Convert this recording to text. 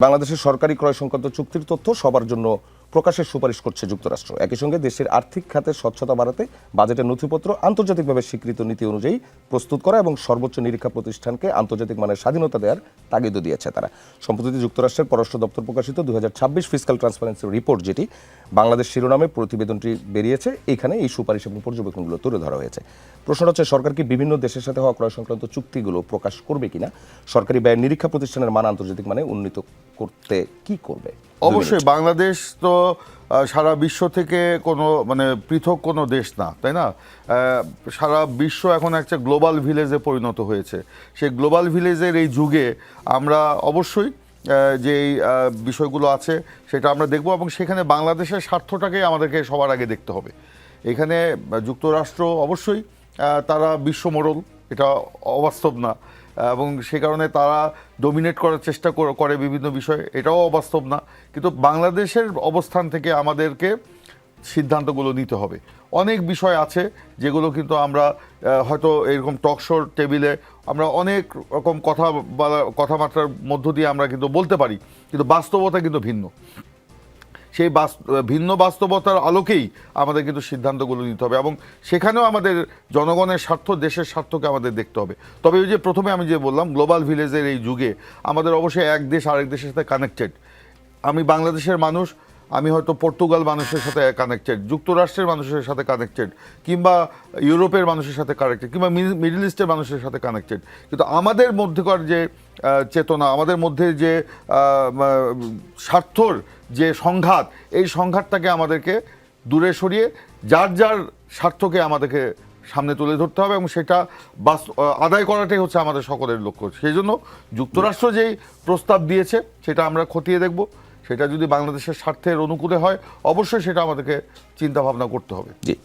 বাংলাদেশের সরকারি ক্রয় সংক্রান্ত চুক্তির তথ্য সবার জন্য প্রকাশের সুপারিশ করছে যুক্তরাষ্ট্র। একই সঙ্গে দেশের আর্থিক খাতের স্বচ্ছতা বাড়াতে বাজেটের নথিপত্র আন্তর্জাতিকভাবে স্বীকৃত নীতি অনুযায়ী প্রস্তুত করা এবং সর্বোচ্চ নিরীক্ষা প্রতিষ্ঠানকে আন্তর্জাতিক মানের স্বাধীনতা দেওয়ার তাগিদও দিয়েছে তারা। সম্প্রতি যুক্তরাষ্ট্রের পররাষ্ট্র দপ্তর প্রকাশিত 2026 ফিসক্যাল ট্রান্সপারেন্সি রিপোর্ট, যেটি বাংলাদেশ শিরোনামে প্রতিবেদনটি বেরিয়েছে, এখানে এই সুপারিশ এবং পর্যবেক্ষণগুলো তুলে ধরা হয়েছে। প্রশ্নটা হচ্ছে, সরকার কি বিভিন্ন দেশের সাথে হওয়া ক্রয় সংক্রান্ত চুক্তিগুলো প্রকাশ করবে কিনা, সরকারি ব্যয়ের নিরীক্ষা প্রতিষ্ঠানের মান আন্তর্জাতিক মানে উন্নীত করতে কি করবে? অবশ্যই বাংলাদেশ তো সারা বিশ্ব থেকে কোনো পৃথক কোনো দেশ না, তাই না? সারা বিশ্ব এখন একটা গ্লোবাল ভিলেজে পরিণত হয়েছে। সেই গ্লোবাল ভিলেজের এই যুগে আমরা অবশ্যই যে বিষয়গুলো আছে সেটা আমরা দেখব, এবং সেখানে বাংলাদেশের স্বার্থটাকেই আমাদেরকে সবার আগে দেখতে হবে। এখানে যুক্তরাষ্ট্র অবশ্যই তারা বিশ্ব মোড়ল, এটা অবাস্তব না, এবং সে কারণে তারা ডমিনেট করার চেষ্টা করে বিভিন্ন বিষয়ে, এটাও অবাস্তব না। কিন্তু বাংলাদেশের অবস্থান থেকে আমাদেরকে সিদ্ধান্তগুলো নিতে হবে। অনেক বিষয় আছে যেগুলো কিন্তু আমরা হয়তো এরকম টকশোর টেবিলে আমরা অনেক রকম কথাবার্তার মধ্য দিয়ে আমরা কিন্তু বলতে পারি, কিন্তু বাস্তবতা কিন্তু ভিন্ন। সেই ভিন্ন বাস্তবতার আলোকেই আমাদের কিন্তু সিদ্ধান্তগুলো নিতে হবে, এবং সেখানেও আমাদের জনগণের স্বার্থ, দেশের স্বার্থকে আমাদের দেখতে হবে। তবে ওই যে প্রথমে আমি যে বললাম, গ্লোবাল ভিলেজের এই যুগে আমাদের অবশ্যই এক দেশ আরেক দেশের সাথে কানেক্টেড। আমি বাংলাদেশের মানুষ, আমি হয়তো পর্তুগাল মানুষের সাথে কানেক্টেড, যুক্তরাষ্ট্রের মানুষের সাথে কানেক্টেড, কিংবা ইউরোপের মানুষের সাথে কানেক্টেড, কিংবা মিডল ইস্টের মানুষের সাথে কানেক্টেড। কিন্তু আমাদের মধ্যকার যে চেতনা, আমাদের মধ্যে যে স্বার্থর যে সংঘাত, এই সংঘাতটাকে আমাদেরকে দূরে সরিয়ে যার যার স্বার্থকে আমাদেরকে সামনে তুলে ধরতে হবে, এবং সেটা আদায় করাটাই হচ্ছে আমাদের সকলের লক্ষ্য। সেই জন্য যুক্তরাষ্ট্র যেই প্রস্তাব দিয়েছে সেটা আমরা খতিয়ে দেখব। সেটা যদি বাংলাদেশের স্বার্থের অনুকূলে হয়, অবশ্যই সেটা আমাদেরকে চিন্তা ভাবনা করতে হবে। জি।